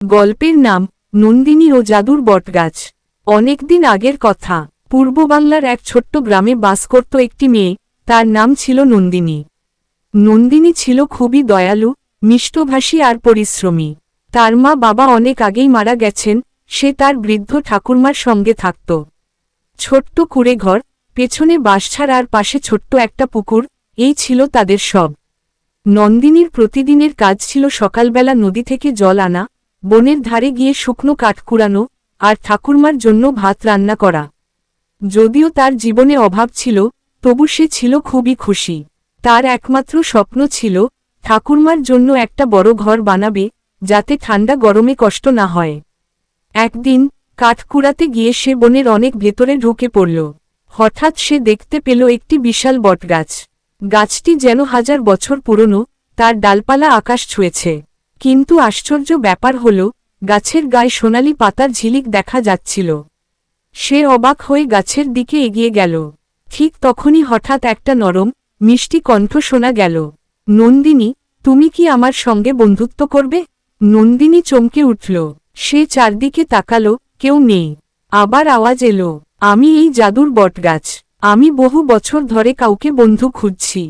গল্পের নাম নন্দিনী ও জাদুর বটগাছ। অনেকদিন আগের কথা, পূর্ব বাংলার এক ছোট্ট গ্রামে বাস করত একটি মেয়ে, তার নাম ছিল নন্দিনী। নন্দিনী ছিল খুবই দয়ালু, মিষ্টভাষী আর পরিশ্রমী। তার মা বাবা অনেক আগেই মারা গেছেন, সে তার বৃদ্ধ ঠাকুরমার সঙ্গে থাকত। ছোট্ট কুঁড়েঘর, পেছনে বাঁশঝাড় আর পাশে ছোট্ট একটা পুকুর, এই ছিল তাদের সব। নন্দিনীর প্রতিদিনের কাজ ছিল সকালবেলা নদী থেকে জল আনা, বনের ধারে গিয়ে শুকনো কাঠ কুড়ানো, আর ঠাকুরমার জন্য ভাত রান্না করা। যদিও তার জীবনে অভাব ছিল, তবু সে ছিল খুবই খুশি। তার একমাত্র স্বপ্ন ছিল ঠাকুরমার জন্য একটা বড় ঘর বানাবে, যাতে ঠান্ডা গরমে কষ্ট না হয়। একদিন কাঠ কুড়াতে গিয়ে সে বনের অনেক ভেতরে ঢুকে পড়ল। হঠাৎ সে দেখতে পেল একটি বিশাল বটগাছ। গাছটি যেন হাজার বছর পুরনো, তার ডালপালা আকাশ ছুঁয়েছে। কিন্তু আশ্চর্য ব্যাপার হল, গাছের গায়ে সোনালি পাতার ঝিলিক দেখা যাচ্ছিল। সে অবাক হয়ে গাছের দিকে এগিয়ে গেল। ঠিক তখনই হঠাৎ একটা নরম, মিষ্টি কণ্ঠ শোনা গেল, নন্দিনী, তুমি কি আমার সঙ্গে বন্ধুত্ব করবে? নন্দিনী চমকে উঠল। সে চারদিকে তাকালো, কেউ নেই। আবার আওয়াজ এলো, আমি এই জাদুর বটগাছ। আমি বহু বছর ধরে কাউকে বন্ধু খুঁজছি।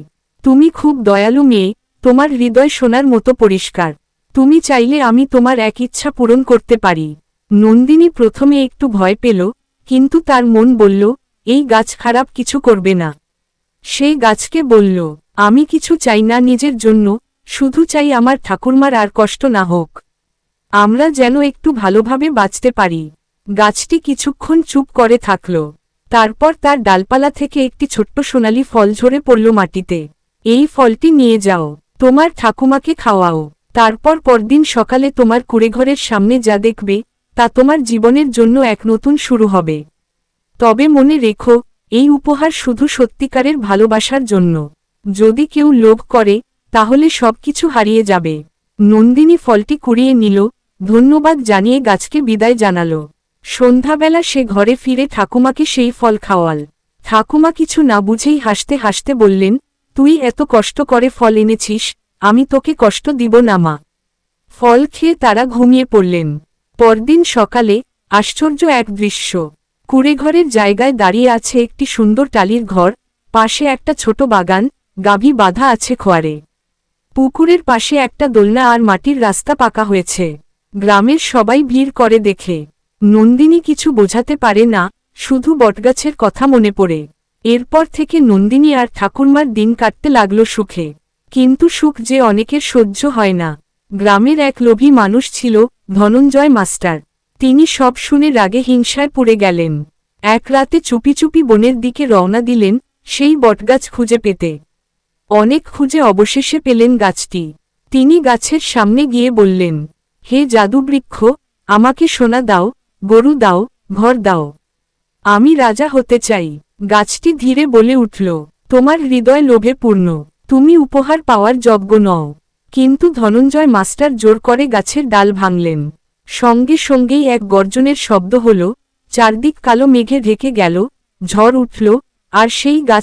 তুমি খুব দয়ালু মেয়ে, তোমার হৃদয় সোনার মতো পরিষ্কার। তুমি চাইলে আমি তোমার এক ইচ্ছা পূরণ করতে পারি। নন্দিনী প্রথমে একটু ভয় পেল, কিন্তু তার মন বলল, এই গাছ খারাপ কিছু করবে না। সে গাছকে বলল, আমি কিছু চাই না নিজের জন্য, শুধু চাই আমার ঠাকুরমার আর কষ্ট না হোক। আমরা যেন একটু ভালোভাবে বাঁচতে পারি। গাছটি কিছুক্ষণ চুপ করে থাকল। তারপর তার ডালপালা থেকে একটি ছোট্ট সোনালি ফল ঝরে পড়ল মাটিতে। এই ফলটি নিয়ে যাও, তোমার ঠাকুমাকে খাওয়াও। তারপর পরদিন সকালে তোমার কুঁড়েঘরের সামনে যা দেখবে, তা তোমার জীবনের জন্য এক নতুন শুরু হবে। তবে মনে রেখো, এই উপহার শুধু সত্যিকারের ভালোবাসার জন্য। যদি কেউ লোভ করে, তাহলে সবকিছু হারিয়ে যাবে। নন্দিনী ফলটি কুড়িয়ে নিল, ধন্যবাদ জানিয়ে গাছকে বিদায় জানাল। সন্ধ্যাবেলা সে ঘরে ফিরে ঠাকুমাকে সেই ফল খাওয়াল। ঠাকুমা কিছু না বুঝেই হাসতে হাসতে বললেন, তুই এত কষ্ট করে ফল এনেছিস, আমি তোকে কষ্ট দিব না মা। ফল খেয়ে তারা ঘুমিয়ে পড়লেন। পরদিন সকালে আশ্চর্য এক দৃশ্য। কুঁড়েঘরের জায়গায় দাঁড়িয়ে আছে একটি সুন্দর টালির ঘর, পাশে একটা ছোট বাগান, গাভী বাঁধা আছে খোয়ারে। পুকুরের পাশে একটা দোলনা আর মাটির রাস্তা পাকা হয়েছে। গ্রামের সবাই ভিড় করে দেখে। নন্দিনী কিছু বোঝাতে পারে না, শুধু বটগাছের কথা মনে পড়ে। এরপর থেকে নন্দিনী আর ঠাকুরমার দিন কাটতে লাগল সুখে। কিন্তু সুখ যে অনেকের সহ্য হয় না। গ্রামের এক লোভী মানুষ ছিল, ধনঞ্জয় মাস্টার। তিনি সব শুনে রাগে হিংসায় পড়ে গেলেন। এক রাতে চুপি চুপি বনের দিকে রওনা দিলেন, সেই বটগাছ খুঁজে পেতে। অনেক খুঁজে অবশেষে পেলেন গাছটি। তিনি গাছের সামনে গিয়ে বললেন, হে জাদুবৃক্ষ, আমাকে সোনা দাও, গরু দাও, ঘর দাও। আমি রাজা হতে চাই। গাছটি ধীরে বলে উঠল, তোমার হৃদয় লোভে পূর্ণ, তুমি উপহার পাওয়ার যোগ্য নও। কিন্তু ধনঞ্জয় মাস্টার জোর করে গাছের ডাল ভাঙলেন। সঙ্গে সঙ্গেই এক গর্জনের শব্দ হল, চারদিক কালো মেঘে ঢেকে গেল, ঝড় উঠল, আর সেই গাছ